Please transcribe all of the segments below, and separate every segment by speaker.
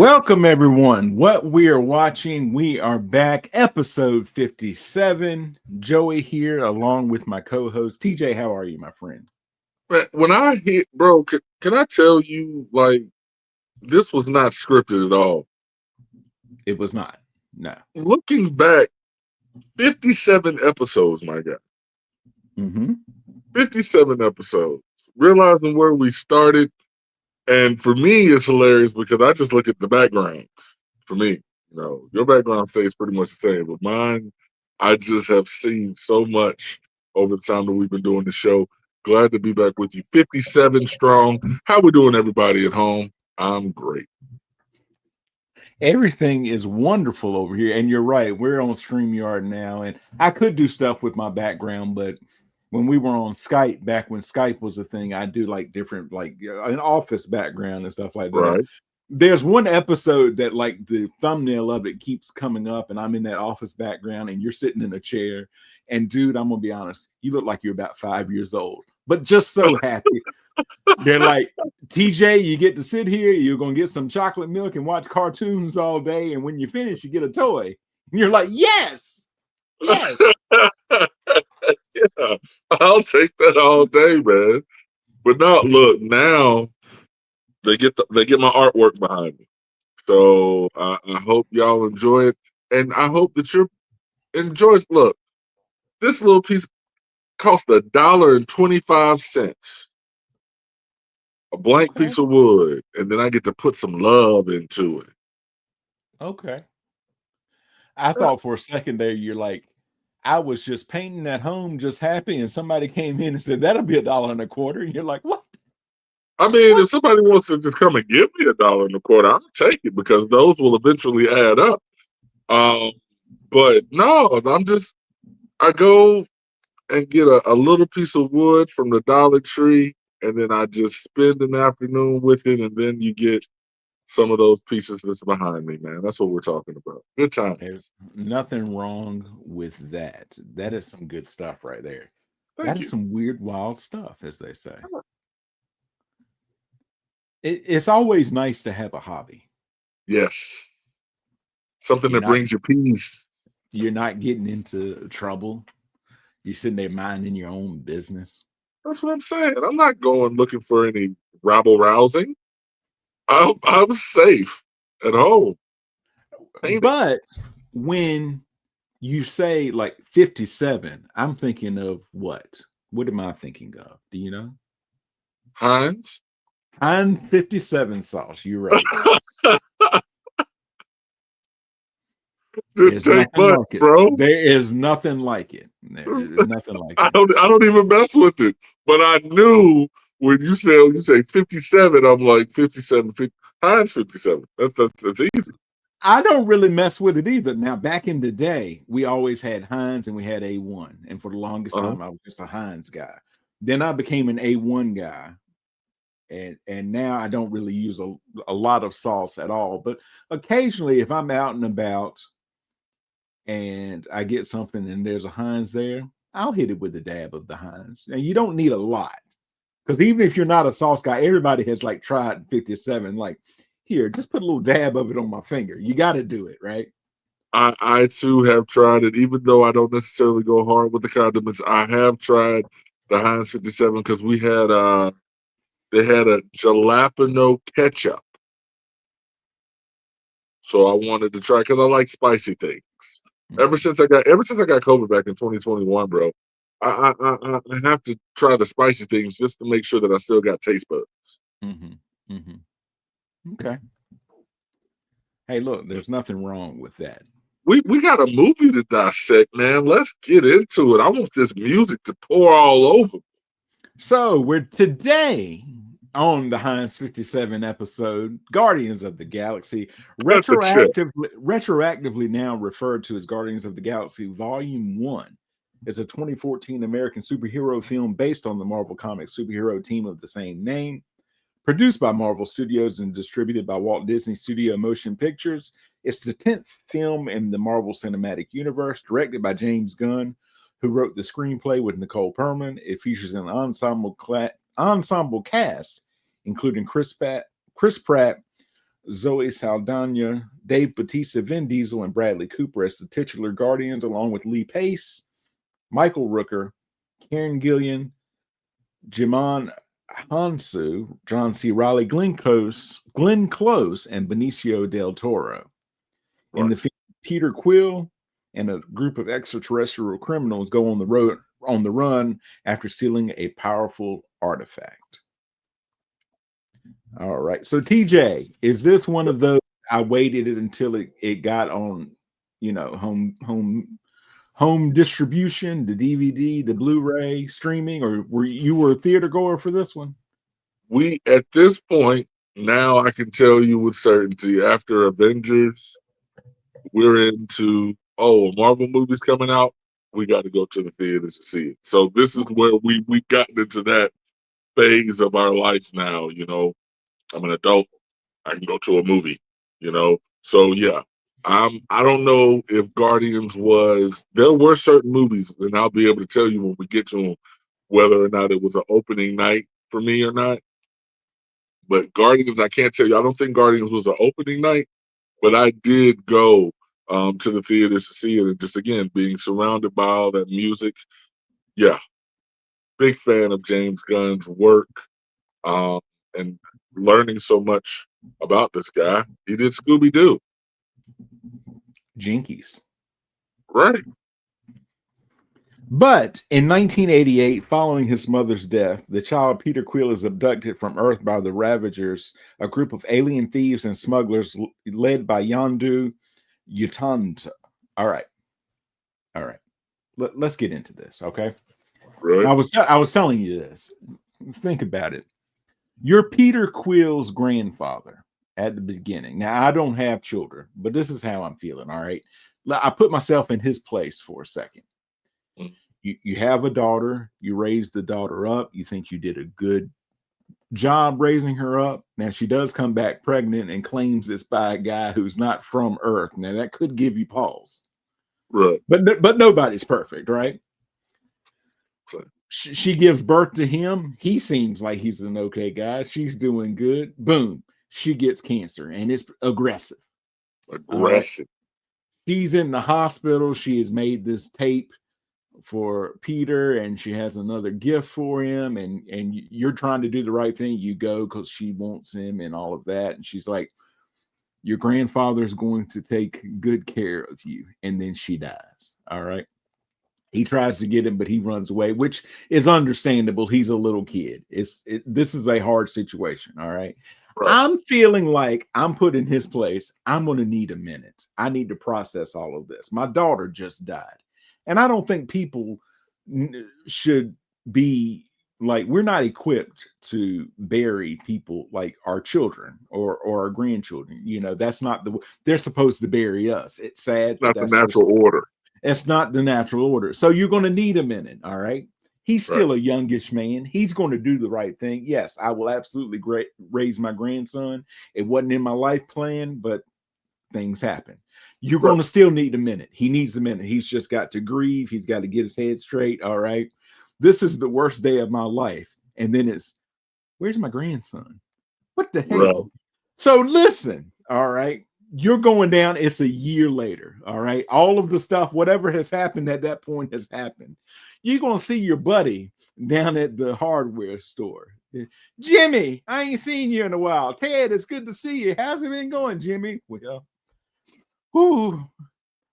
Speaker 1: Welcome, everyone. What we are watching, we are back, episode 57. Joey here, along with my co host, TJ. How are you, my friend?
Speaker 2: Man, when I hit, bro, can I tell you, like, this was not scripted at all.
Speaker 1: It was not. No.
Speaker 2: Looking back, 57 episodes, my guy.
Speaker 1: Mm-hmm.
Speaker 2: 57 episodes. Realizing where we started. And for me, it's hilarious because I just look at the backgrounds. For me, your background stays pretty much the same, but mine, I just have seen so much over the time that we've been doing the show. Glad to be back with you. 57 strong. How we doing, everybody at home? I'm great.
Speaker 1: Everything is wonderful over here. And you're right. We're on StreamYard now. And I could do stuff with my background, but when we were on Skype, back when Skype was a thing, I do like different, like an office background and stuff like that.
Speaker 2: Right.
Speaker 1: There's one episode that like the thumbnail of it keeps coming up, and I'm in that office background, and you're sitting in a chair. And dude, I'm gonna be honest, you look like you're about 5 years old, but just so happy. They're like, TJ, you get to sit here, you're gonna get some chocolate milk and watch cartoons all day, and when you finish, you get a toy. And you're like, yes, yes.
Speaker 2: Yeah, I'll take that all day, man. But now, look, now they get my artwork behind me. So I hope y'all enjoy it, and I hope that you're enjoy. Look, this little piece cost $1.25, a blank
Speaker 1: Okay,
Speaker 2: piece of wood, and then I get to put some love into it.
Speaker 1: okay. I thought for a second there, you're like, I was just painting at home, just happy, and somebody came in and said that'll be $1.25. And you're like, what?
Speaker 2: I mean,
Speaker 1: What?
Speaker 2: if somebody wants to just come and give me $1.25, I'll take it because those will eventually add up. Um, but no, I go and get a little piece of wood from the Dollar Tree, and then I just spend an afternoon with it, and then you get some of those pieces that's behind me, man. That's what we're talking about. Good
Speaker 1: There's
Speaker 2: times.
Speaker 1: nothing wrong with that. That is some good stuff right there. That
Speaker 2: Thank
Speaker 1: is
Speaker 2: you.
Speaker 1: some weird, wild stuff, as they say. It's always nice to have a hobby.
Speaker 2: Yes, something
Speaker 1: You're
Speaker 2: that
Speaker 1: not
Speaker 2: brings you peace.
Speaker 1: you're not getting into trouble. You're sitting there minding your own business.
Speaker 2: That's what I'm saying. I'm not going looking for any rabble rousing. I'm safe at home painting.
Speaker 1: But when you say like 57, I'm thinking of what? What am I thinking of? Do you know?
Speaker 2: Heinz.
Speaker 1: Heinz 57 sauce. You're right.
Speaker 2: Didn't
Speaker 1: There's
Speaker 2: take
Speaker 1: nothing
Speaker 2: much,
Speaker 1: like it.
Speaker 2: bro.
Speaker 1: There is nothing like it. There is nothing like it.
Speaker 2: I don't even mess with it. But I knew when you say 57, I'm like 57, 50, Heinz 57. That's easy.
Speaker 1: I don't really mess with it either. Now, back in the day, we always had Heinz and we had A1. And for the longest
Speaker 2: Uh-huh.
Speaker 1: time, I was just a Heinz guy. Then I became an A1 guy. And now I don't really use a lot of sauce at all. But occasionally, if I'm out and about and I get something and there's a Heinz there, I'll hit it with a dab of the Heinz. And you don't need a lot. Because even if you're not a sauce guy, everybody has like tried 57. Like, here, just put a little dab of it on my finger. You got to do it, right?
Speaker 2: I too have tried it, even though I don't necessarily go hard with the condiments. I have tried the Heinz 57 because they had a jalapeno ketchup. So I wanted to try because I like spicy things.
Speaker 1: Mm-hmm.
Speaker 2: Ever since I got COVID back in 2021, bro, I have to try the spicy things just to make sure that I still got taste buds.
Speaker 1: Mm-hmm. Mm-hmm. Okay. Hey, look, there's nothing wrong with that.
Speaker 2: We got a movie to dissect, man. Let's get into it. I want this music to pour all over.
Speaker 1: So we're today on the Heinz 57 episode, Guardians of the Galaxy,
Speaker 2: Cut the check.
Speaker 1: retroactively now referred to as Guardians of the Galaxy Volume 1. It's a 2014 American superhero film based on the Marvel Comics superhero team of the same name. Produced by Marvel Studios and distributed by Walt Disney Studio Motion Pictures, it's the 10th film in the Marvel Cinematic Universe, directed by James Gunn, who wrote the screenplay with Nicole Perlman. It features an ensemble cast, including Chris Pratt, Zoe Saldana, Dave Bautista, Vin Diesel, and Bradley Cooper as the titular Guardians, along with Lee Pace, Michael Rooker, Karen Gillian, Jimon Hansu, John C. Reilly, Glenn Close, and Benicio del Toro. In the film, Peter Quill and a group of extraterrestrial criminals go on the run after stealing a powerful artifact. All right. So TJ, is this one of those I waited until it got on, home distribution, the DVD, the Blu-ray, streaming, or were you a theater goer for this one?
Speaker 2: We at this point now I can tell you with certainty after Avengers, we're into a Marvel movie's coming out. We got to go to the theaters to see it. So this is where we gotten into that phase of our life now. I'm an adult. I can go to a movie. So yeah. I don't know if Guardians there were certain movies, and I'll be able to tell you when we get to them whether or not it was an opening night for me or not. But Guardians, I can't tell you. I don't think Guardians was an opening night, but I did go to the theaters to see it. And just again, being surrounded by all that music. Yeah. Big fan of James Gunn's work and learning so much about this guy. He did Scooby-Doo.
Speaker 1: Jinkies.
Speaker 2: Right.
Speaker 1: But in 1988, following his mother's death, the child Peter Quill is abducted from Earth by the Ravagers, a group of alien thieves and smugglers led by Yondu Utanta. All right. Let's get into this, okay?
Speaker 2: Right.
Speaker 1: I was telling you this. Think about it. You're Peter Quill's grandfather at the beginning. Now, I don't have children, but this is how I'm feeling, all right? I put myself in his place for a second. You have a daughter, you raise the daughter up, you think you did a good job raising her up. Now she does come back pregnant and claims it's by a guy who's not from Earth. Now that could give you pause.
Speaker 2: Right.
Speaker 1: But nobody's perfect, right?
Speaker 2: Right.
Speaker 1: She gives birth to him. He seems like he's an okay guy. She's doing good. Boom. She gets cancer and it's aggressive. Right. She's in the hospital. She has made this tape for Peter and she has another gift for him, and you're trying to do the right thing. You go because she wants him and all of that, and she's like, your grandfather's going to take good care of you, and then she dies. All right. He tries to get him, but he runs away, which is understandable. He's a little kid. This is a hard situation. All right. I'm feeling like I'm put in his place. I'm going to need a minute. I need to process all of this. My daughter just died. And I don't think people should be like, we're not equipped to bury people like our children or our grandchildren. That's not they're supposed to bury us. It's sad.
Speaker 2: It's not the natural order.
Speaker 1: It's not the natural order. So you're going to need a minute. All right. He's still a youngish man. He's going to do the right thing. Yes, I will absolutely raise my grandson. It wasn't in my life plan, but things happen. You're going to still need a minute. He needs a minute. He's just got to grieve. He's got to get his head straight. All right. This is the worst day of my life. And then it's, where's my grandson? What the hell? Right. So listen. All right. You're going down. It's a year later. All right. All of the stuff, whatever has happened at that point has happened. You're going to see your buddy down at the hardware store. Jimmy, I ain't seen you in a while. Ted, it's good to see you. How's it been going, Jimmy? Well,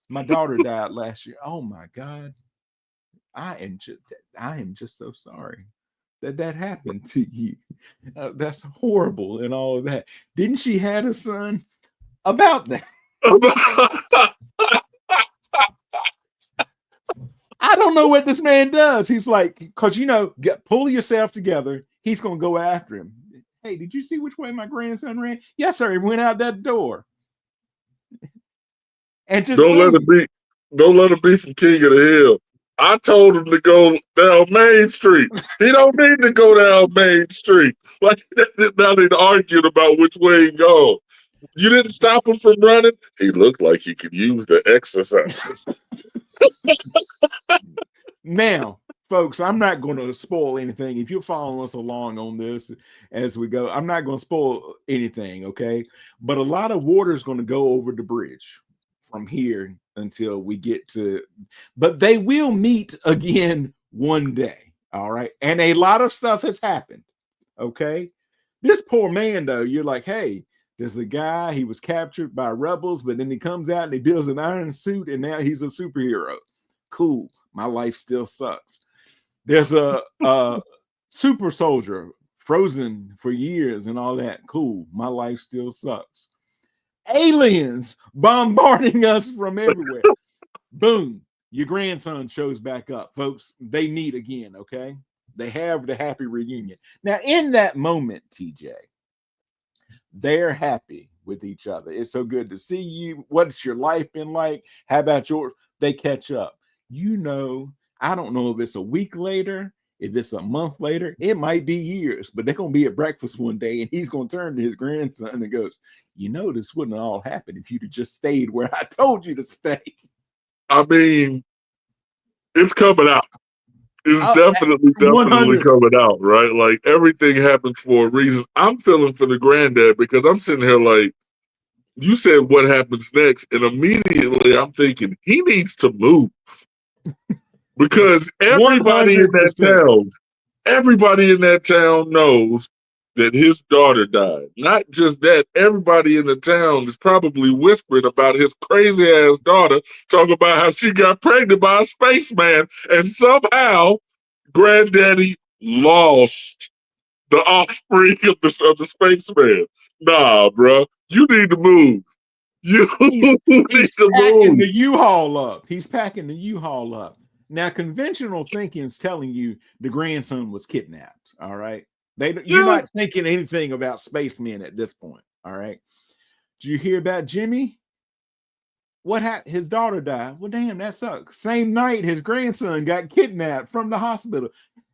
Speaker 1: my daughter died last year. Oh my God. I am just so sorry that happened to you. That's horrible and all of that. Didn't she have a son? About that. I don't know what this man does. He's like, because pull yourself together. He's gonna go after him. Hey, did you see which way my grandson ran? Yes, sir. He went out that door. And just
Speaker 2: don't let him be from King of the Hill. I told him to go down Main Street. He don't need to go down Main Street. Like now they argued about which way he go. You didn't stop him from running. He looked like he could use the exercise.
Speaker 1: Now, folks, I'm not going to spoil anything. If you're following us along on this as we go, I'm not going to spoil anything, okay? But a lot of water is going to go over the bridge from here until we get to, but they will meet again one day, all right? And a lot of stuff has happened, okay? This poor man, though, you're like, hey, there's a guy, he was captured by rebels, but then he comes out and he builds an iron suit, and now he's a superhero. Cool. My life still sucks. There's a super soldier frozen for years and all that. Cool. My life still sucks. Aliens bombarding us from everywhere. Boom. Your grandson shows back up, folks. They meet again, okay? They have the happy reunion. Now, in that moment, TJ, they're happy with each other. It's so good to see you. What's your life been like? How about yours? They catch up. You know, I don't know if it's a week later, if it's a month later, it might be years, but they're going to be at breakfast one day and he's going to turn to his grandson and goes, you know, this wouldn't all happen if you'd have just stayed where I told you to stay.
Speaker 2: I mean, it's coming out. It's
Speaker 1: Oh,
Speaker 2: definitely
Speaker 1: 100.
Speaker 2: coming out, right? Like everything happens for a reason. I'm feeling for the granddad because I'm sitting here like, you said what happens next, and immediately I'm thinking he needs to move because everybody in that town knows that his daughter died. Not just that, everybody in the town is probably whispering about his crazy ass daughter, talking about how she got pregnant by a spaceman, and somehow Granddaddy lost the offspring of the spaceman. Nah, bro, you need to move. You
Speaker 1: He's
Speaker 2: need to
Speaker 1: packing
Speaker 2: move.
Speaker 1: the U-Haul up. He's packing the U-Haul up. Now, conventional thinking is telling you the grandson was kidnapped. All right. You're not thinking anything about spacemen at this point. All right. Did you hear about Jimmy? What happened? His daughter died. Well, damn, that sucks. Same night, his grandson got kidnapped from the hospital.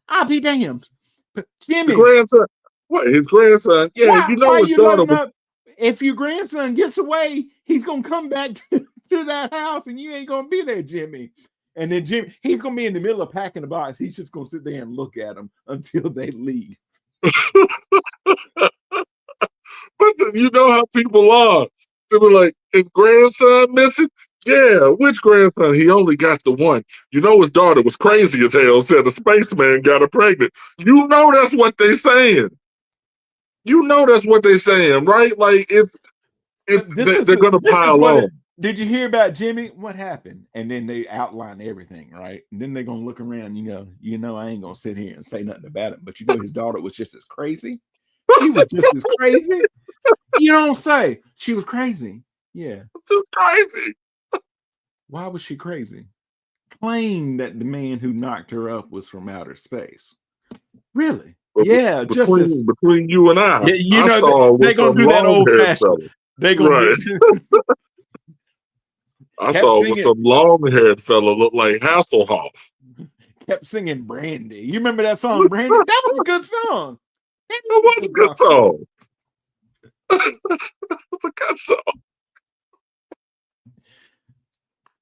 Speaker 1: I'll be damned. But Jimmy,
Speaker 2: the grandson. What? His grandson? Yeah, you know
Speaker 1: why
Speaker 2: his
Speaker 1: you
Speaker 2: daughter
Speaker 1: loading
Speaker 2: was.
Speaker 1: up? If your grandson gets away, he's gonna come back to that house, and you ain't gonna be there, Jimmy. And then Jimmy, he's gonna be in the middle of packing the box. He's just gonna sit there and look at them until they leave.
Speaker 2: But you know how people are. They were like, his grandson missing? Yeah, which grandson? He only got the one. You know his daughter was crazy as hell, said the spaceman got her pregnant. You know that's what they saying. You know that's what they saying, right? Like they're gonna
Speaker 1: This is
Speaker 2: pile
Speaker 1: what
Speaker 2: on.
Speaker 1: did you hear about Jimmy? What happened? And then they outline everything, right? And then they're gonna look around, I ain't gonna sit here and say nothing about it, but his daughter was just as crazy. She was just as crazy. You don't say she was crazy. Yeah.
Speaker 2: It's crazy.
Speaker 1: Why was she crazy? Claimed that the man who knocked her up was from outer space. Really?
Speaker 2: But
Speaker 1: Yeah, just as
Speaker 2: between you and I
Speaker 1: yeah,
Speaker 2: saw
Speaker 1: they're
Speaker 2: with
Speaker 1: gonna
Speaker 2: some
Speaker 1: do that
Speaker 2: long
Speaker 1: old
Speaker 2: haired
Speaker 1: fashioned.
Speaker 2: fella.
Speaker 1: They're gonna
Speaker 2: Right. I
Speaker 1: kept
Speaker 2: saw with
Speaker 1: singing,
Speaker 2: some long haired fella look like Hasselhoff.
Speaker 1: kept singing Brandy. You remember that song, Brandy? That was a good song.
Speaker 2: That was a good song. It was a good song.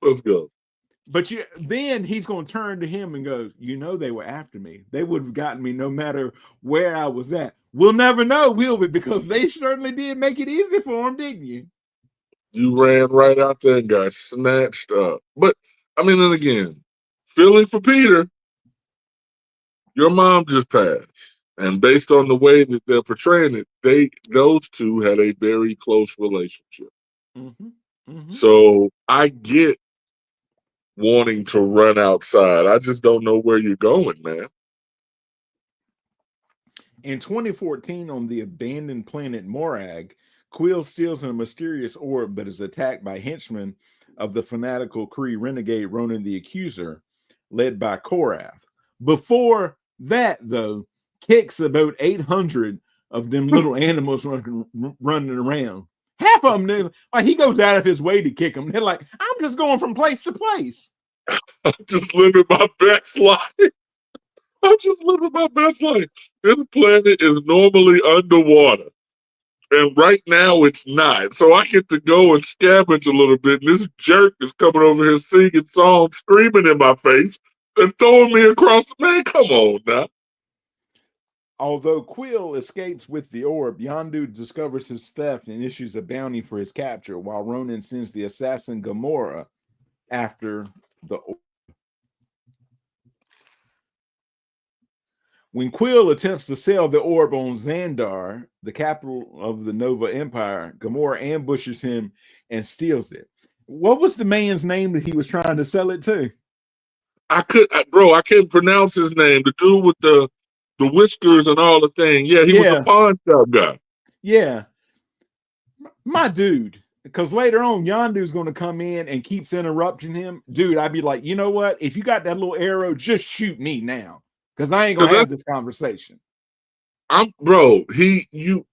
Speaker 2: Let's go.
Speaker 1: But then he's going to turn to him and go, they were after me. They would have gotten me no matter where I was at. We'll never know, will we? Because they certainly did make it easy for him, didn't you?
Speaker 2: You ran right out there and got snatched up. But, I mean, and again, feeling for Peter, your mom just passed. And based on the way that they're portraying it, those two had a very close relationship.
Speaker 1: Mm-hmm. Mm-hmm.
Speaker 2: So I get wanting to run outside. I just don't know where you're going, man.
Speaker 1: In 2014, on the abandoned planet Morag, Quill steals a mysterious orb but is attacked by henchmen of the fanatical Kree renegade Ronan the Accuser, led by Korath. Before that, though, kicks about 800 of them little animals running around. Half of them, like he goes out of his way to kick them. They're like, I'm just going from place to place.
Speaker 2: I'm just living my best life. I'm just living my best life. This planet is normally underwater. And right now it's not. So I get to go and scavenge a little bit. And this jerk is coming over here singing songs, screaming in my face. and throwing me across the man. Come on now.
Speaker 1: Although Quill escapes with the orb, Yondu discovers his theft and issues a bounty for his capture, while Ronan sends the assassin Gamora after the orb. When Quill attempts to sell the orb on Xandar, the capital of the Nova Empire, Gamora ambushes him and steals it. What was the man's name that he was trying to sell it to?
Speaker 2: I can't pronounce his name. The dude with the whiskers and all the thing. Yeah, he was a pawn shop guy.
Speaker 1: Yeah. My dude. Because later on, Yondu's going to come in and keeps interrupting him. Dude, I'd be like, you know what? If you got that little arrow, just shoot me now. Because I ain't going to have this conversation.
Speaker 2: You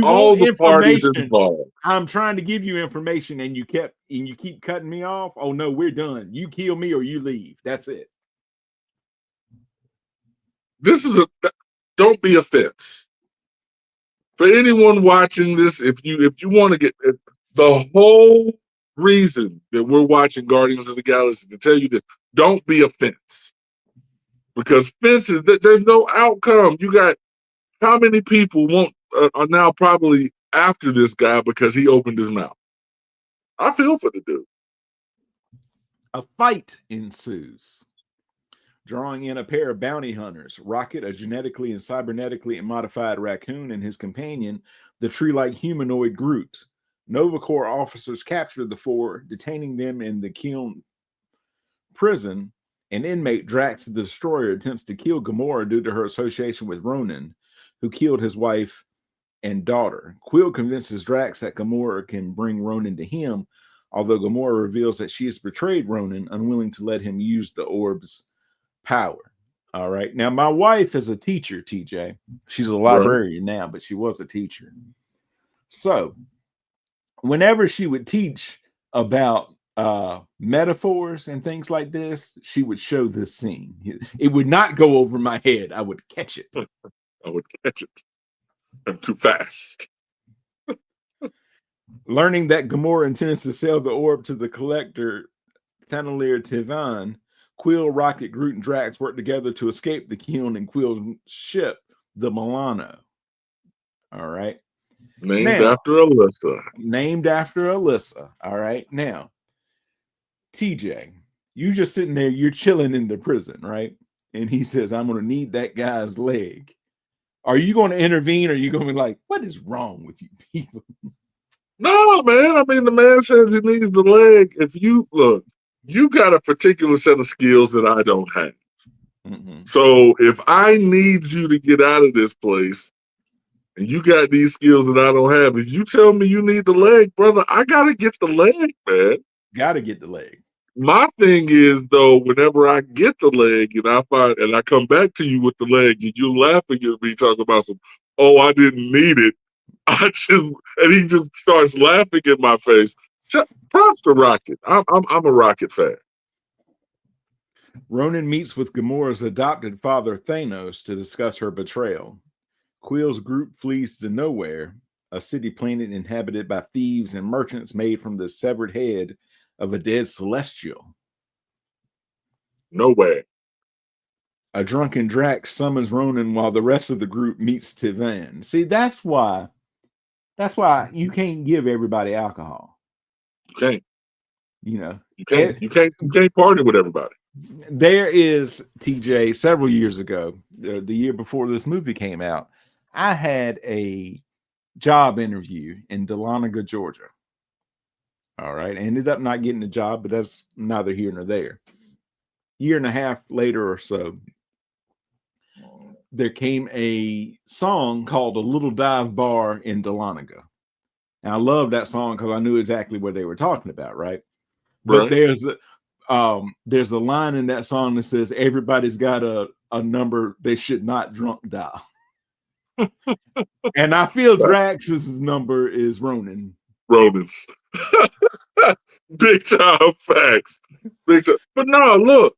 Speaker 2: all
Speaker 1: want
Speaker 2: the parties
Speaker 1: information.
Speaker 2: involved.
Speaker 1: I'm trying to give you information and you keep cutting me off. Oh no, we're done. You kill me or you leave. That's it.
Speaker 2: Don't be offense. For anyone watching this, if you want to get the whole reason that we're watching Guardians of the Galaxy to tell you this, don't be offense. Because fences, there's no outcome. You got how many people are now probably after this guy because he opened his mouth. I feel for the dude.
Speaker 1: A fight ensues, drawing in a pair of bounty hunters, Rocket, a genetically and cybernetically modified raccoon, and his companion, the tree-like humanoid Groot. Nova Corps officers captured the four, detaining them in the Kiln prison. An inmate, Drax the Destroyer, attempts to kill Gamora due to her association with Ronan, who killed his wife and daughter. Quill convinces Drax that Gamora can bring Ronan to him, although Gamora reveals that she has betrayed Ronan, unwilling to let him use the orb's power. All right. Now, my wife is a teacher, TJ. She's a librarian now, but she was a teacher. So, whenever she would teach about metaphors and things like this, she would show this scene. It would not go over my head. I would catch it.
Speaker 2: I would catch it. I'm too fast.
Speaker 1: Learning that Gamora intends to sell the orb to the collector, Tanalir Tivan, Quill, Rocket, Groot, and Drax work together to escape the Kiln and Quill's ship, the Milano. All right.
Speaker 2: Named after Alyssa.
Speaker 1: Named after Alyssa. All right. Now, TJ, you just sitting there, you're chilling in the prison, right? And he says, I'm going to need that guy's leg. Are you going to intervene or are you going to be like, what is wrong with you people?
Speaker 2: No, man. I mean, the man says he needs the leg. If you look, you got a particular set of skills that I don't have. Mm-hmm. So if I need you to get out of this place and you got these skills that I don't have, if you tell me you need the leg, brother, I got to get the leg, man.
Speaker 1: Got to get the leg.
Speaker 2: My thing is, though, whenever I get the leg and I come back to you with the leg and you're laughing at me talking about I didn't need it. And he just starts laughing in my face. Props to Rocket. I'm a Rocket fan.
Speaker 1: Ronan meets with Gamora's adopted father, Thanos, to discuss her betrayal. Quill's group flees to Nowhere, a city planet inhabited by thieves and merchants made from the severed head of a dead Celestial.
Speaker 2: Nowhere.
Speaker 1: A drunken Drax summons Ronan while the rest of the group meets Tivan. See, that's why you can't give everybody alcohol.
Speaker 2: You can't.
Speaker 1: You
Speaker 2: can't party with everybody.
Speaker 1: There is, TJ, several years ago, the year before this movie came out, I had a job interview in Dahlonega, Georgia. All right. I ended up not getting the job, but that's neither here nor there. Year and a half later or so, there came a song called A Little Dive Bar in Dahlonega. And I love that song because I knew exactly what they were talking about, right? But there's a line in that song that says, everybody's got a number they should not drunk dial. And I feel Drax's number is Ronan.
Speaker 2: Ronan's. Big time facts. Big time. But no, look.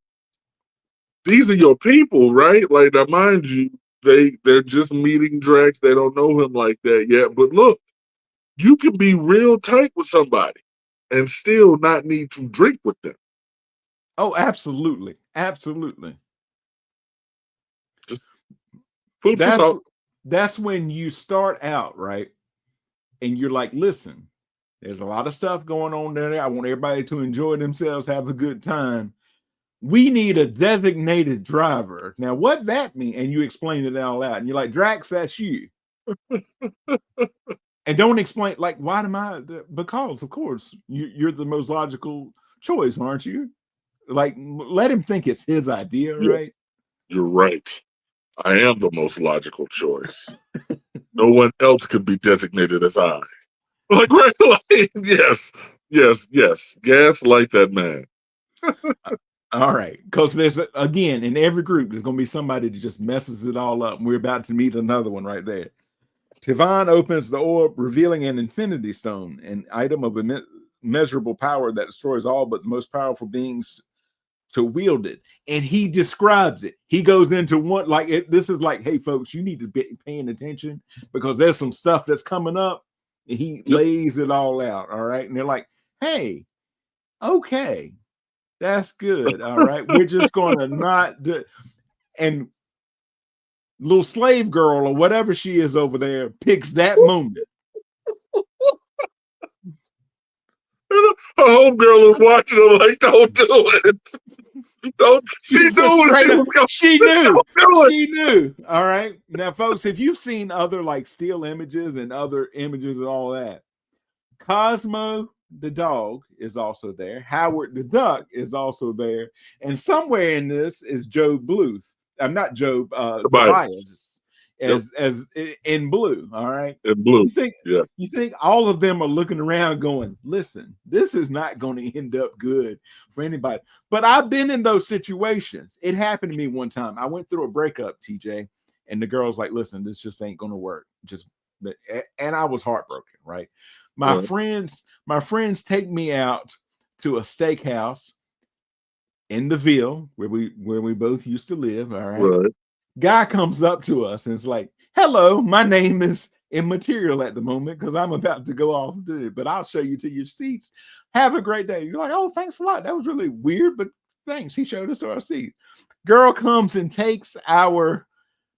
Speaker 2: These are your people, right? Like, now, mind you, they're just meeting Drax. They don't know him like that yet. But look, you can be real tight with somebody and still not need to drink with them.
Speaker 1: Oh, absolutely. Absolutely.
Speaker 2: Just food for
Speaker 1: That's
Speaker 2: thought.
Speaker 1: that's when you start out, right? And you're like, listen, there's a lot of stuff going on there. I want everybody to enjoy themselves, have a good time. We need a designated driver. Now, what that mean? And you explain it all out. And you're like, Drax, that's you. And don't explain, like, why am I? Because, of course, you're the most logical choice, aren't you? Like, let him think it's his idea, right?
Speaker 2: Yes, you're right. I am the most logical choice. No one else could be designated as I. Like, right? Like, yes, yes, yes. Gaslight that man.
Speaker 1: All right. Because there's, again, in every group, there's going to be somebody that just messes it all up. And we're about to meet another one right there. Tivan opens the orb, revealing an infinity stone, an item of immeasurable power that destroys all but the most powerful beings to wield it. And he describes it. He goes into one, like, this is like, hey, folks, you need to be paying attention because there's some stuff that's coming up. And he lays it all out. All right. And they're like, hey, okay, that's good. All right. We're just going to not do. And little slave girl or whatever she is over there picks that moment.
Speaker 2: Her homegirl is watching her like, don't do it. Don't. She knew what she was going.
Speaker 1: She knew.
Speaker 2: Don't do it.
Speaker 1: She knew. All right. Now, folks, if you've seen other like still images and other images and all that, Cosmo the dog is also there. Howard the duck is also there. And somewhere in this is Job Bluth. I'm not Job, Tobias. As in blue, all right.
Speaker 2: In blue,
Speaker 1: you think all of them are looking around, going, "Listen, this is not going to end up good for anybody." But I've been in those situations. It happened to me one time. I went through a breakup, TJ, and the girl's like, "Listen, this just ain't going to work." And I was heartbroken. Right. My friends take me out to a steakhouse in the Ville where we both used to live. All right. Guy comes up to us and it's like, hello, my name is immaterial at the moment because I'm about to go off and do it, but I'll show you to your seats. Have a great day. You're like, oh, thanks a lot. That was really weird, but thanks. He showed us to our seat. Girl comes and takes our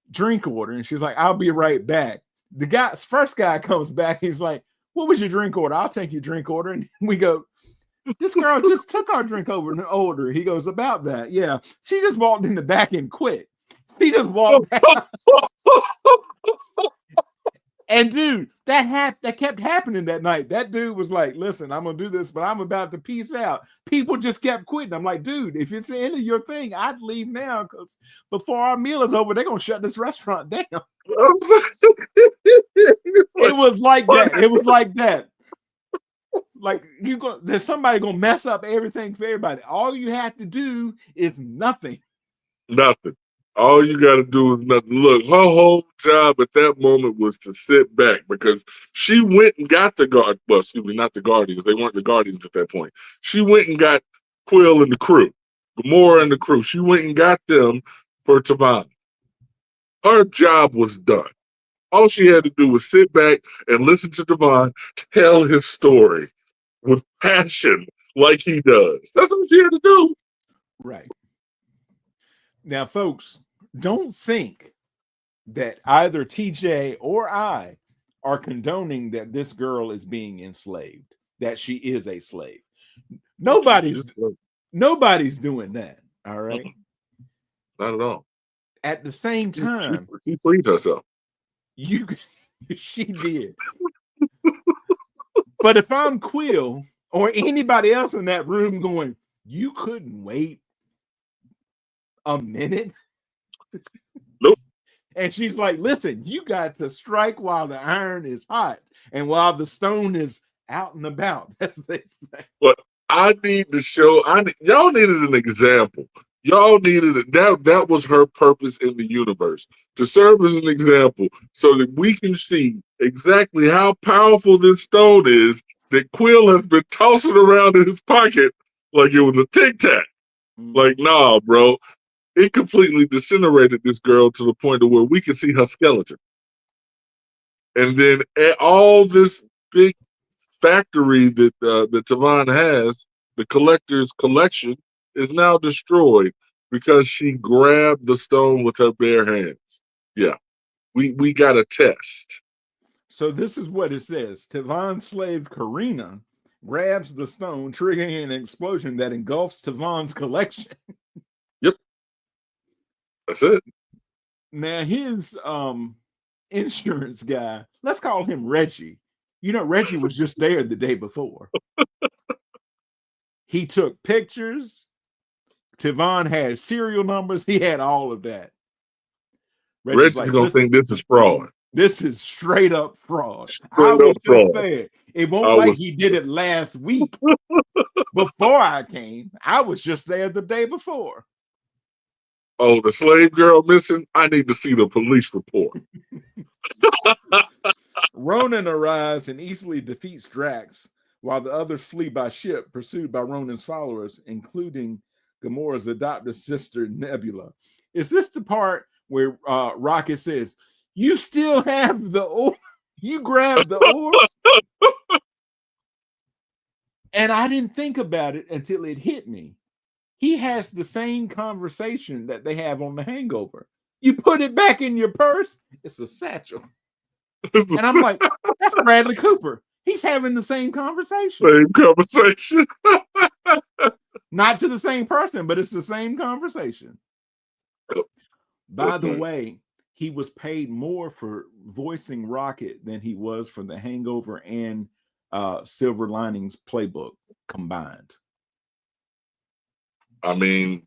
Speaker 1: drink order and she's like, I'll be right back. The first guy comes back. He's like, what was your drink order? I'll take your drink order. And we go, this girl just took our drink over and order. He goes, about that. Yeah. She just walked in the back and quit. He just walked out. And dude, that kept happening that night. That dude was like, listen, I'm gonna do this, but I'm about to peace out. People just kept quitting. I'm like, dude, if it's the end of your thing, I'd leave now because before our meal is over, they're gonna shut this restaurant down. It was like that. It was like that. Like there's somebody gonna mess up everything for everybody. All you have to do is nothing.
Speaker 2: Nothing. All you got to do is nothing. Look, her whole job at that moment was to sit back because she went and got the guard. Well, excuse me, not the Guardians. They weren't the Guardians at that point. She went and got Quill and the crew, Gamora and the crew. She went and got them for Tivan. Her job was done. All she had to do was sit back and listen to Tivan tell his story with passion like he does. That's what she had to do.
Speaker 1: Right. Now, folks, don't think that either TJ or I are condoning that this girl is being enslaved, that she is a slave. Nobody's doing that. All right.
Speaker 2: Not at all.
Speaker 1: At the same time,
Speaker 2: she freed herself.
Speaker 1: She did. But if I'm Quill or anybody else in that room going, you couldn't wait a minute.
Speaker 2: Nope.
Speaker 1: And she's like, listen, you got to strike while the iron is hot and while the stone is out and about. That's the thing.
Speaker 2: But I need to show. Y'all needed an example. Y'all needed it. That was her purpose in the universe, to serve as an example so that we can see exactly how powerful this stone is that Quill has been tossing around in his pocket like it was a tic tac. Like, nah, bro. It completely disintegrated this girl to the point of where we can see her skeleton. And then all this big factory that Tivan has, the collector's collection, is now destroyed because she grabbed the stone with her bare hands. Yeah, we got a test.
Speaker 1: So this is what it says. Tavon's slave Karina grabs the stone, triggering an explosion that engulfs Tavon's collection.
Speaker 2: Yep. That's it.
Speaker 1: Now his insurance guy, let's call him Reggie. You know, Reggie was just there the day before. He took pictures. Tavon had serial numbers. He had all of that.
Speaker 2: Reggie's
Speaker 1: like,
Speaker 2: gonna think this is fraud.
Speaker 1: This is straight up fraud. I
Speaker 2: Straight
Speaker 1: was
Speaker 2: up
Speaker 1: just
Speaker 2: fraud.
Speaker 1: there. It won't like he did it last week before I came. I was just there the day before.
Speaker 2: Oh, the slave girl missing? I need to see the police report.
Speaker 1: Ronan arrives and easily defeats Drax, while the others flee by ship, pursued by Ronan's followers, including Gamora's adopted sister, Nebula. Is this the part where Rocket says, "You still have the orb? You grabbed the orb?" And I didn't think about it until it hit me. He has the same conversation that they have on The Hangover. You put it back in your purse, it's a satchel. And I'm like, that's Bradley Cooper. He's having the same conversation.
Speaker 2: Same conversation.
Speaker 1: Not to the same person, but it's the same conversation. By the way, he was paid more for voicing Rocket than he was for The Hangover and Silver Linings Playbook combined.
Speaker 2: I mean,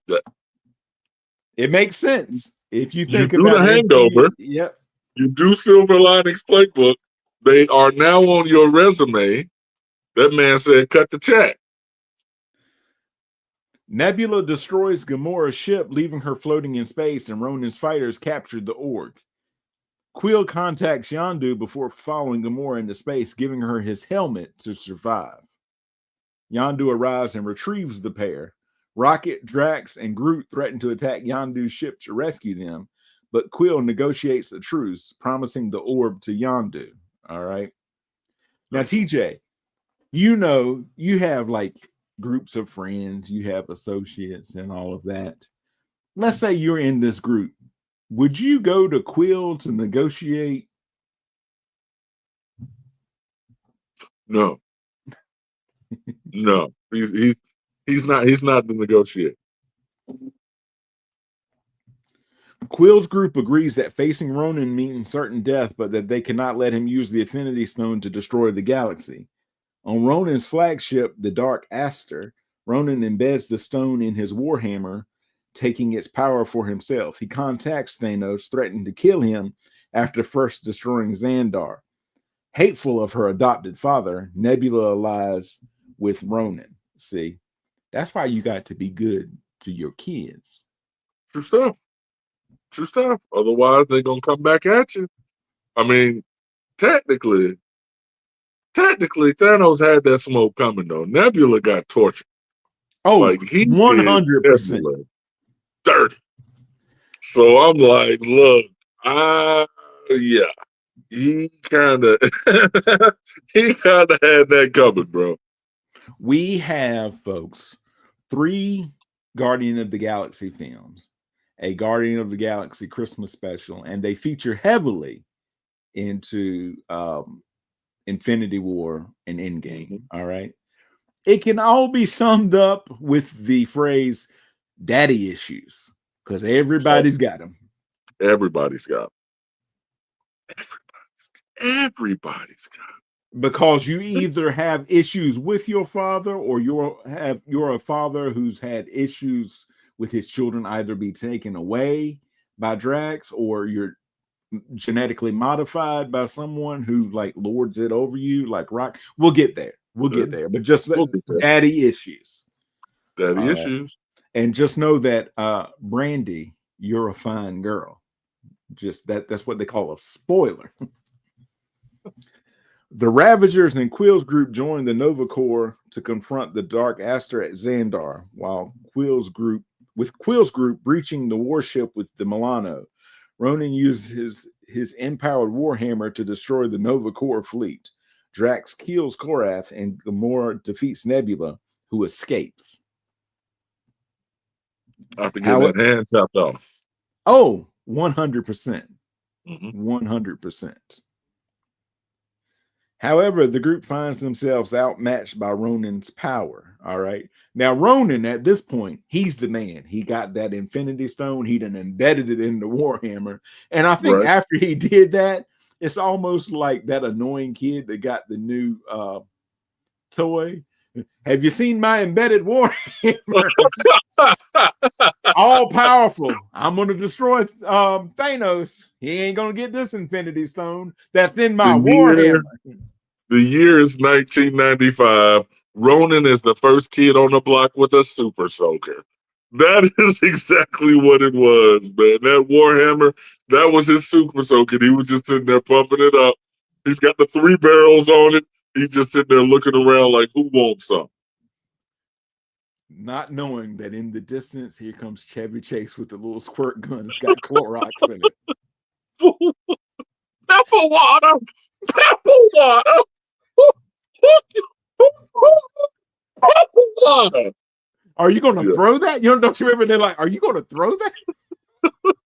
Speaker 1: it makes sense if you think
Speaker 2: about The Hangover.
Speaker 1: Yep.
Speaker 2: You do Silver Linings Playbook. They are now on your resume. That man said, "Cut the check."
Speaker 1: Nebula destroys Gamora's ship, leaving her floating in space, and Ronan's fighters captured the org. Quill contacts Yondu before following Gamora into space, giving her his helmet to survive. Yondu arrives and retrieves the pair. Rocket, Drax, and Groot threaten to attack Yondu's ship to rescue them, but Quill negotiates a truce, promising the orb to Yondu. All right. Now, TJ, you know, you have like groups of friends, you have associates and all of that. Let's say you're in this group. Would you go to Quill to negotiate?
Speaker 2: No. No. He's not the negotiator.
Speaker 1: Quill's group agrees that facing Ronan means certain death, but that they cannot let him use the Infinity Stone to destroy the galaxy. On Ronan's flagship, the Dark Aster, Ronan embeds the stone in his Warhammer, taking its power for himself. He contacts Thanos, threatening to kill him after first destroying Xandar. Hateful of her adopted father, Nebula allies with Ronan. See, that's why you got to be good to your kids.
Speaker 2: True stuff. True stuff. Otherwise, they're going to come back at you. I mean, technically, Thanos had that smoke coming, though. Nebula got tortured.
Speaker 1: Oh, like, he 100%.
Speaker 2: Dirty. So I'm like, look, yeah. He kind of had that coming, bro.
Speaker 1: We have, folks, 3 Guardian of the Galaxy films, a Guardian of the Galaxy Christmas special, and they feature heavily into Infinity War and Endgame. Mm-hmm. All right. It can all be summed up with the phrase daddy issues, because everybody's got them.
Speaker 2: Everybody's got them. Everybody's got them.
Speaker 1: Because you either have issues with your father, or you're a father who's had issues with his children either be taken away by Drax, or you're genetically modified by someone who like lords it over you, like Rock. We'll get there. We'll get there. But just daddy issues.
Speaker 2: Daddy issues.
Speaker 1: And just know that Brandy, you're a fine girl. Just that's what they call a spoiler. The Ravagers and Quill's group join the Nova Corps to confront the Dark Aster at Xandar, while Quill's group breaching the warship with the Milano. Ronan uses his empowered Warhammer to destroy the Nova Corps fleet. Drax kills Korath, and Gamora defeats Nebula, who escapes.
Speaker 2: After getting
Speaker 1: How?
Speaker 2: that hand chopped off.
Speaker 1: Oh, 100%.
Speaker 2: Mm-hmm.
Speaker 1: 100%. However, the group finds themselves outmatched by Ronan's power. All right. Now, Ronan, at this point, he's the man. He got that Infinity Stone. He done embedded it in the Warhammer. And I think
Speaker 2: Right.
Speaker 1: after he did that, it's almost like that annoying kid that got the new toy. Have you seen my embedded Warhammer? All powerful. I'm going to destroy Thanos. He ain't going to get this Infinity Stone that's in my Warhammer.
Speaker 2: The year is 1995. Ronan is the first kid on the block with a super soaker. That is exactly what it was, man. That Warhammer, that was his super soaker. He was just sitting there pumping it up. He's got the 3 barrels on it. He's just sitting there looking around like, who wants some?
Speaker 1: Not knowing that in the distance, here comes Chevy Chase with the little squirt gun. It's got Clorox in it.
Speaker 2: Pepper water! Pepper water! Pepper water!
Speaker 1: Are you going to throw that? Don't you remember? They're like, are you going to throw that?
Speaker 2: What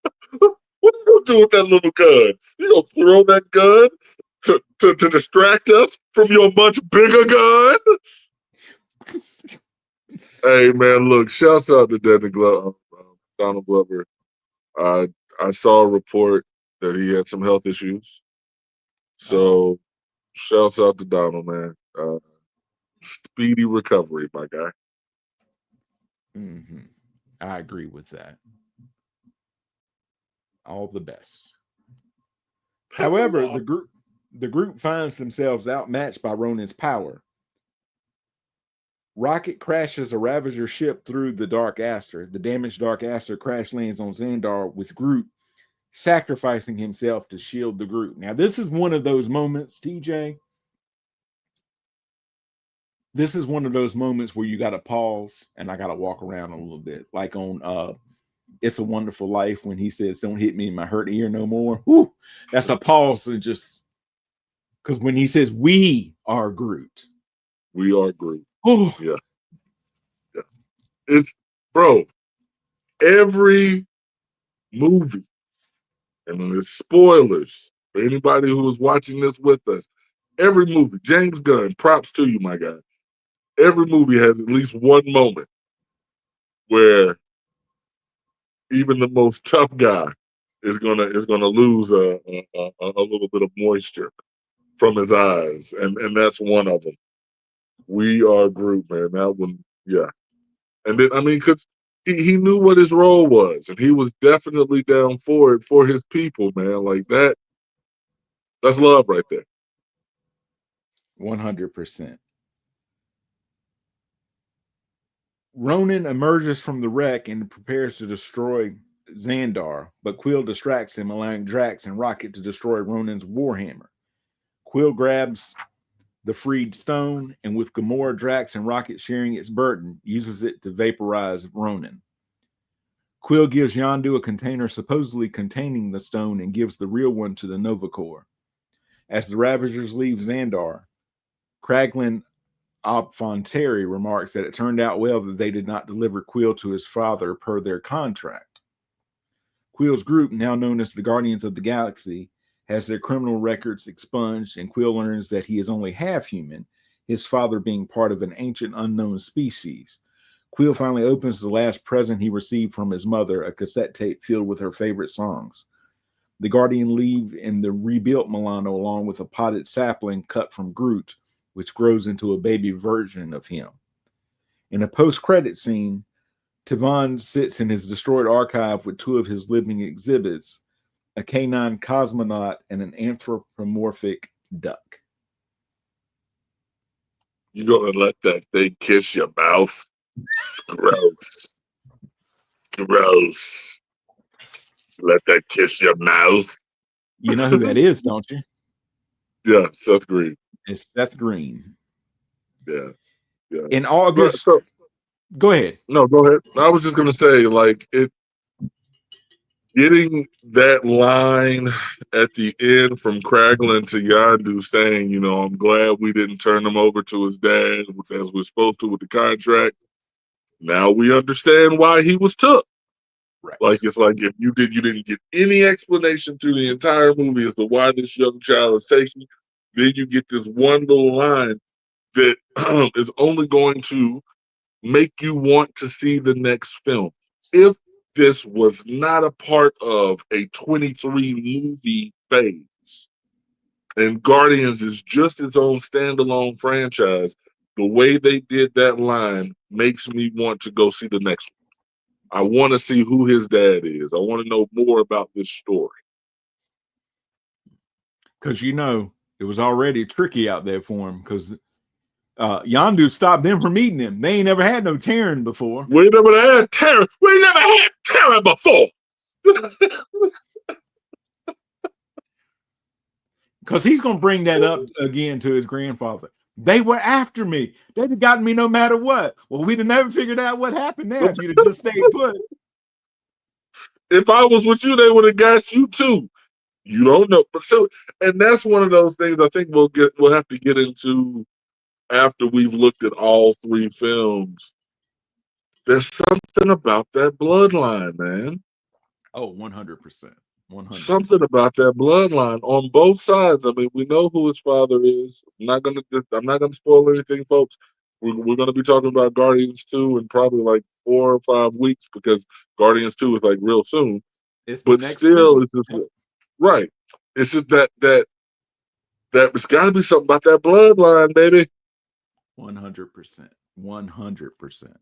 Speaker 2: are you going to do with that little gun? You going to throw that gun to distract us from your much bigger gun? Hey, man, look, shouts out to Donald Glover. I saw a report that he had some health issues. So, shouts out to Donald, man. Speedy recovery, my guy.
Speaker 1: Mm-hmm. I agree with that. All the best. However, the group finds themselves outmatched by Ronan's power. Rocket crashes a Ravager ship through the Dark Aster. The damaged Dark Aster crash lands on Xandar, with Groot sacrificing himself to shield the group. Now, this is one of those moments, TJ. This is one of those moments where you got to pause and I got to walk around a little bit, like on It's a Wonderful Life when he says, "Don't hit me in my hurt ear no more." Whew, that's a pause, and just because when he says, "We are Groot,"
Speaker 2: we are Groot.
Speaker 1: Oh,
Speaker 2: yeah. It's, bro, every movie, and there's spoilers for anybody who is watching this with us. Every movie, James Gunn, props to you, my guy. Every movie has at least one moment where even the most tough guy is gonna lose a little bit of moisture from his eyes, and that's one of them. We are Groot, man. That one, yeah. And then, I mean, because he knew what his role was, and he was definitely down for it for his people, man. Like that, that's love right there.
Speaker 1: 100%. Ronan emerges from the wreck and prepares to destroy Xandar, but Quill distracts him, allowing Drax and Rocket to destroy Ronan's Warhammer. Quill grabs the freed stone, and with Gamora, Drax, and Rocket sharing its burden, uses it to vaporize Ronan. Quill gives Yondu a container supposedly containing the stone and gives the real one to the Nova Corps. As the Ravagers leave Xandar, Kraglin Obfonteri remarks that it turned out well that they did not deliver Quill to his father per their contract. Quill's group, now known as the Guardians of the Galaxy, has their criminal records expunged, and Quill learns that he is only half human, his father being part of an ancient unknown species. Quill finally opens the last present he received from his mother, a cassette tape filled with her favorite songs. The Guardian leave in the rebuilt Milano along with a potted sapling cut from Groot, which grows into a baby version of him. In a post-credit scene, Tivan sits in his destroyed archive with 2 of his living exhibits, a canine cosmonaut and an anthropomorphic duck.
Speaker 2: You gonna let that thing kiss your mouth? Gross. Gross. Let that kiss your mouth.
Speaker 1: You know who that is, don't you?
Speaker 2: Yeah, Seth Green.
Speaker 1: It's Seth Green.
Speaker 2: Yeah.
Speaker 1: In August, go ahead.
Speaker 2: No, go ahead. I was just gonna say, like, getting that line at the end from Kraglin to Yondu saying, you know, I'm glad we didn't turn him over to his dad as we're supposed to with the contract. Now we understand why he was took.
Speaker 1: Right.
Speaker 2: Like, it's like if you didn't get any explanation through the entire movie as to why this young child is taken, then you get this one little line that is only going to make you want to see the next film. If this was not a part of a 23 movie phase, and Guardians is just its own standalone franchise, the way they did that line makes me want to go see the next one. I want to see who his dad is. I want to know more about this story.
Speaker 1: Because it was already tricky out there for him, because Yondu stopped them from eating him. They ain't never had no Terran before.
Speaker 2: We never had Terran. We never had Terran before.
Speaker 1: Because he's going to bring that up again to his grandfather. They were after me. They'd have gotten me no matter what. Well, we'd have never figured out what happened there if you'd have just stayed put.
Speaker 2: If I was with you, they would have got you too. You don't know. But and that's one of those things I think we'll have to get into after we've looked at all three films. There's something about that bloodline, man.
Speaker 1: Oh, 100%. 100%.
Speaker 2: Something about that bloodline on both sides. I mean, we know who his father is. I'm not gonna spoil anything, folks. We're gonna be talking about Guardians 2 in probably like 4 or 5 weeks, because Guardians 2 is like real soon.
Speaker 1: It's
Speaker 2: but still, it's just right. It's just that it's got to be something about that bloodline, baby.
Speaker 1: 100%. 100%.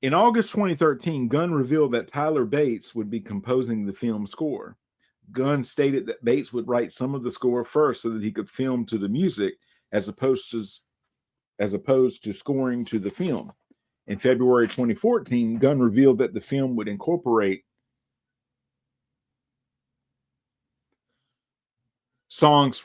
Speaker 1: In August 2013, Gunn revealed that Tyler Bates would be composing the film score. Gunn stated that Bates would write some of the score first so that he could film to the music as opposed to scoring to the film. In February 2014, Gunn revealed that the film would incorporate songs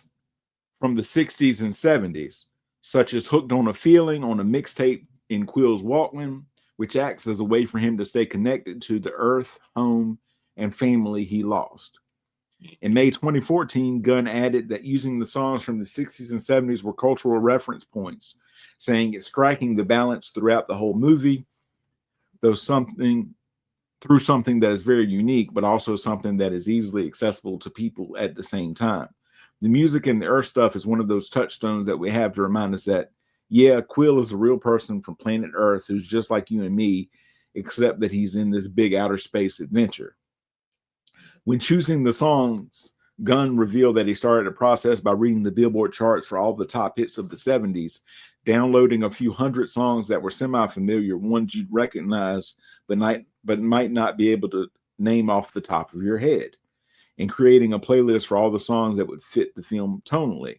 Speaker 1: from the 60s and 70s, such as Hooked on a Feeling on a mixtape in Quill's Walkman, which acts as a way for him to stay connected to the earth, home, and family he lost. In May 2014, Gunn added that using the songs from the 60s and 70s were cultural reference points, saying it's striking the balance throughout the whole movie, through something that is very unique, but also something that is easily accessible to people at the same time. The music and the earth stuff is one of those touchstones that we have to remind us that, yeah, Quill is a real person from planet Earth who's just like you and me, except that he's in this big outer space adventure. When choosing the songs, Gunn revealed that he started a process by reading the Billboard charts for all the top hits of the 70s, downloading a few hundred songs that were semi-familiar, ones you'd recognize, but might not be able to name off the top of your head, and creating a playlist for all the songs that would fit the film tonally.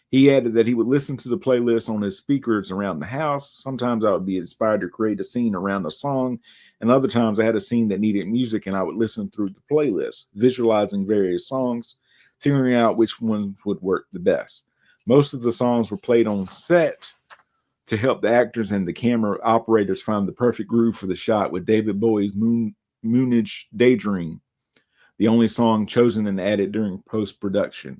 Speaker 1: He added that he would listen to the playlist on his speakers around the house. Sometimes I would be inspired to create a scene around a song, and other times I had a scene that needed music and I would listen through the playlist, visualizing various songs, figuring out which one would work the best. Most of the songs were played on set to help the actors and the camera operators find the perfect groove for the shot, with David Bowie's Moonage Daydream the only song chosen and added during post-production.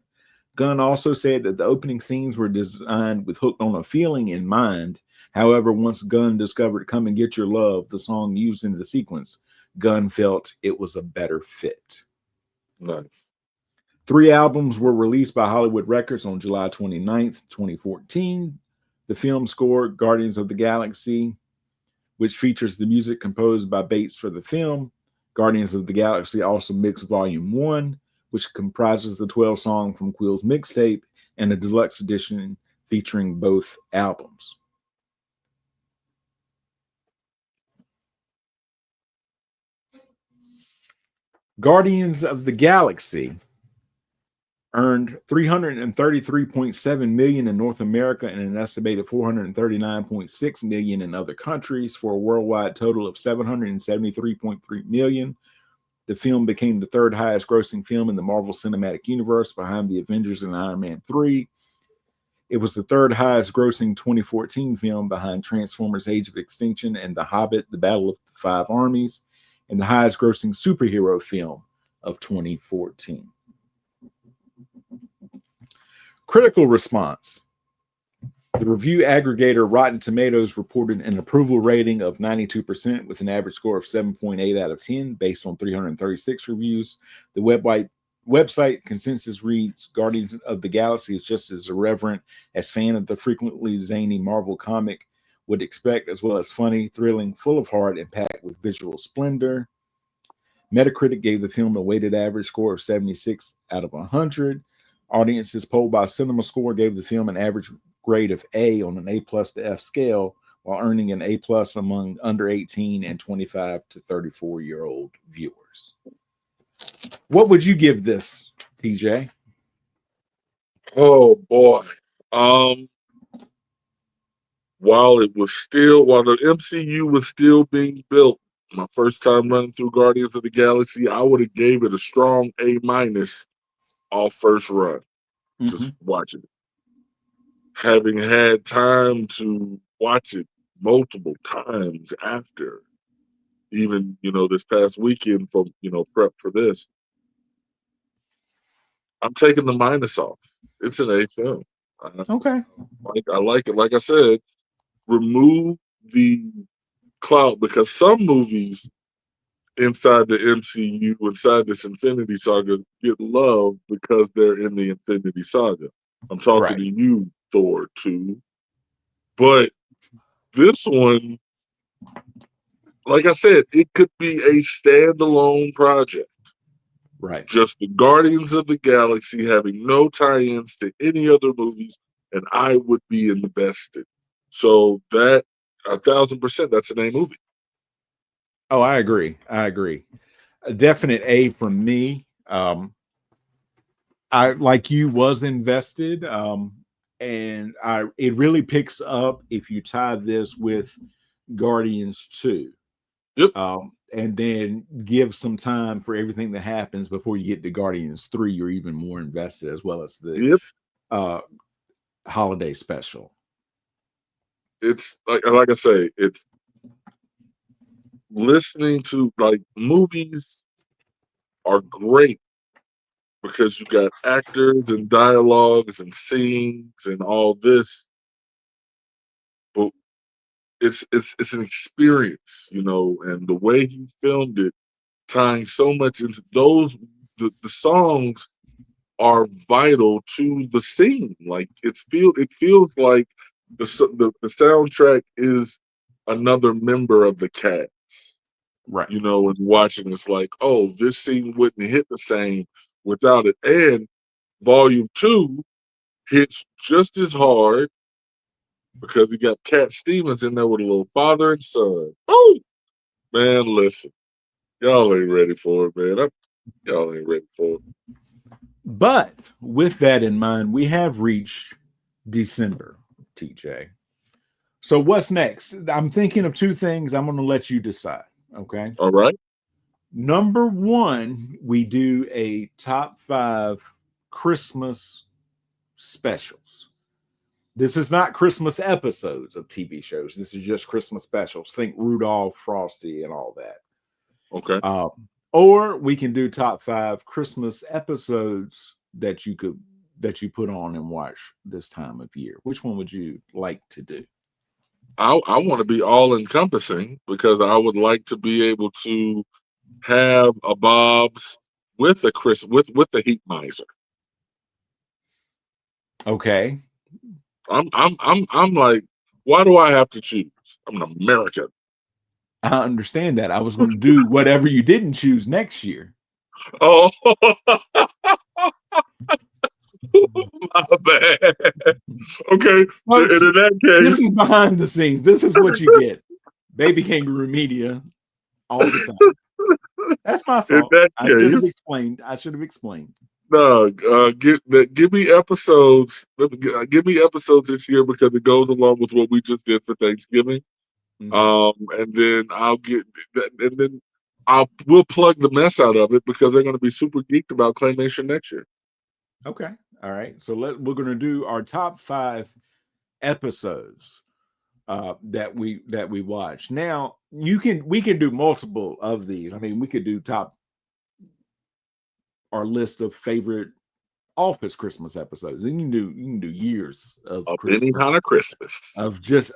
Speaker 1: Gunn also said that the opening scenes were designed with Hooked on a Feeling in mind. However, once Gunn discovered Come and Get Your Love, the song used in the sequence, Gunn felt it was a better fit.
Speaker 2: Nice.
Speaker 1: 3 albums were released by Hollywood Records on July 29th, 2014. The film score, Guardians of the Galaxy, which features the music composed by Bates for the film. Guardians of the Galaxy also mixed Volume 1, which comprises the 12 songs from Quill's mixtape, and a deluxe edition featuring both albums. Guardians of the Galaxy earned $333.7 million in North America and an estimated $439.6 million in other countries, for a worldwide total of $773.3 million. The film became the 3rd highest grossing film in the Marvel Cinematic Universe, behind The Avengers and Iron Man 3. It was the 3rd highest grossing 2014 film, behind Transformers: Age of Extinction and The Hobbit: The Battle of the Five Armies, and the highest grossing superhero film of 2014. Critical response. The review aggregator Rotten Tomatoes reported an approval rating of 92% with an average score of 7.8 out of 10 based on 336 reviews. The website consensus reads Guardians of the Galaxy is just as irreverent as fan of the frequently zany Marvel comic would expect, as well as funny, thrilling, full of heart, and packed with visual splendor. Metacritic gave the film a weighted average score of 76 out of 100. Audiences polled by Cinema Score gave the film an average grade of A on an A plus to F scale, while earning an A plus among under 18 and 25 to 34-year-old viewers. What would you give this, TJ?
Speaker 2: Oh boy. While the MCU was still being built, my first time running through Guardians of the Galaxy, I would have gave it a strong A minus off first run. Just watching it. Having had time to watch it multiple times after, even this past weekend from prep for this, I'm taking the minus off. It's an A film.
Speaker 1: Okay.
Speaker 2: I like it. Like I said, remove the clout, because some movies inside the MCU, inside this Infinity Saga, get love because they're in the Infinity Saga. I'm talking to you, Thor 2. But this one, like I said, it could be a standalone project.
Speaker 1: Right.
Speaker 2: Just the Guardians of the Galaxy having no tie-ins to any other movies, and I would be invested. So that 1,000%, that's an A movie.
Speaker 1: Oh, I agree. A definite A from me. I, like you, was invested. And it really picks up if you tie this with Guardians 2.
Speaker 2: Yep.
Speaker 1: And then give some time for everything that happens before you get to Guardians 3. You're even more invested, as well as the holiday special.
Speaker 2: It's like I say, it's listening to, like, movies are great because you got actors and dialogues and scenes and all this, but it's an experience, and the way he filmed it, tying so much into those, the songs are vital to the scene. Like, it feels like the soundtrack is another member of the cast.
Speaker 1: Right.
Speaker 2: And watching, it's like, oh, this scene wouldn't hit the same without it. And Volume 2 hits just as hard because you got Cat Stevens in there with a little father and son. Oh, man, listen. Y'all ain't ready for it, man. Y'all ain't ready for it.
Speaker 1: But with that in mind, we have reached December, TJ. So what's next? I'm thinking of two things. I'm going to let you decide. Okay.
Speaker 2: All right.
Speaker 1: Number one, we do a top 5 Christmas specials. This is not Christmas episodes of TV shows. This is just Christmas specials. Think Rudolph, Frosty, and all that.
Speaker 2: Okay.
Speaker 1: Or we can do top 5 Christmas episodes that you put on and watch this time of year. Which one would you like to do?
Speaker 2: I want to be all encompassing because I would like to be able to have a Bob's with a with the Heat Miser.
Speaker 1: Okay.
Speaker 2: I'm like, why do I have to choose? I'm an American.
Speaker 1: I understand that. I was going to do whatever you didn't choose next year.
Speaker 2: Oh, my bad. Okay.
Speaker 1: Folks,
Speaker 2: and in that case,
Speaker 1: this is behind the scenes. This is what you get. Baby Kangaroo Media all the time. That's my fault. I should have explained.
Speaker 2: No, give me episodes. Give me episodes this year because it goes along with what we just did for Thanksgiving. And then we'll plug the mess out of it because they're going to be super geeked about Claymation next year.
Speaker 1: Okay. All right. So we're going to do our top 5 episodes that we watch. Now, we can do multiple of these. I mean, we could do our list of favorite Office Christmas episodes. And you can do years of
Speaker 2: Any
Speaker 1: Christmas,
Speaker 2: kind of Christmas.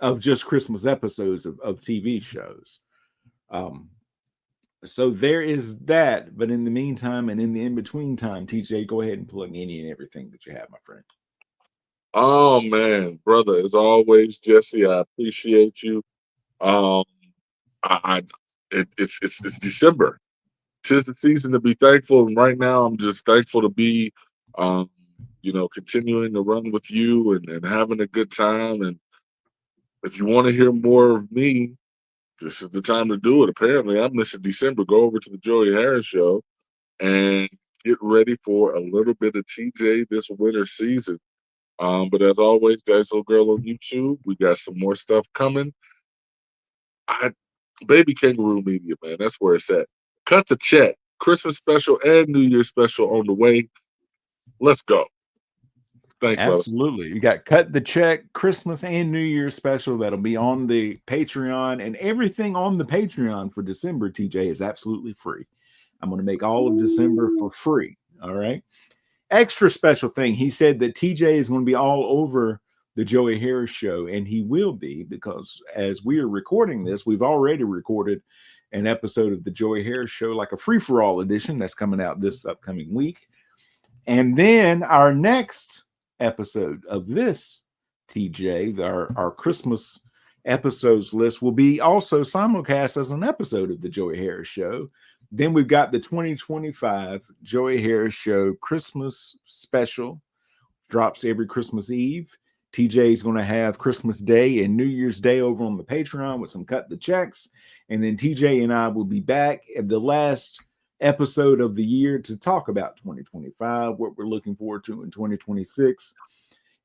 Speaker 1: of just Christmas episodes of TV shows. So there is that. But in the meantime and in the in-between time, TJ, go ahead and plug any and everything that you have, my friend.
Speaker 2: Oh man, brother, as always, Jesse, I appreciate you. Um, it's December. 'Tis the season to be thankful, and right now I'm just thankful to be, continuing to run with you and having a good time. And if you want to hear more of me, this is the time to do it. Apparently, I'm missing December. Go over to the Joey Harris Show and get ready for a little bit of TJ this winter season. But as always, Dice Little Girl on YouTube, we got some more stuff coming. Baby Kangaroo Media, man, that's where it's at. Cut the check. Christmas special and New Year's special on the way. Let's go. Thanks, brother.
Speaker 1: Absolutely. You got Cut the Check, Christmas and New Year's special that'll be on the Patreon, and everything on the Patreon for December, TJ, is absolutely free. I'm going to make all of December for free. All right. Extra special thing. He said that TJ is going to be all over the Joey Harris Show, and he will be, because as we are recording this, we've already recorded an episode of the Joey Harris Show, like a free-for-all edition that's coming out this upcoming week. And then our next episode of this, TJ, our Christmas episodes list, will be also simulcast as an episode of the Joey Harris Show. Then we've got the 2025 Joey Harris Show Christmas special, drops every Christmas Eve. TJ is going to have Christmas Day and New Year's Day over on the Patreon with some Cut the Checks. And then TJ and I will be back at the last episode of the year to talk about 2025, what we're looking forward to in 2026.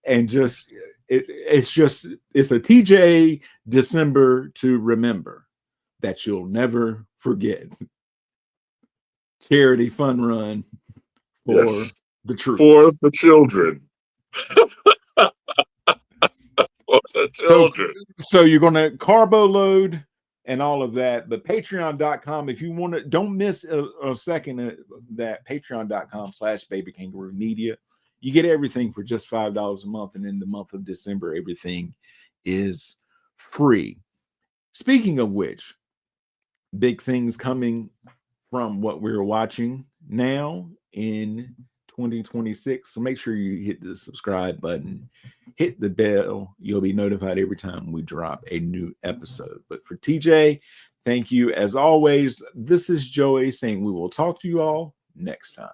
Speaker 1: And just, it's a TJ December to remember that you'll never forget. Charity fun run for the troops.
Speaker 2: For the children. For the children.
Speaker 1: So you're going to carbo load and all of that, but patreon.com, if you want to, don't miss a second that patreon.com/Baby Kangaroo Media. You get everything for just $5 a month. And in the month of December, everything is free. Speaking of which, big things coming from what we're watching now in 2026. So make sure you hit the subscribe button, hit the bell. You'll be notified every time we drop a new episode. But for TJ, thank you as always. This is Joey saying we will talk to you all next time.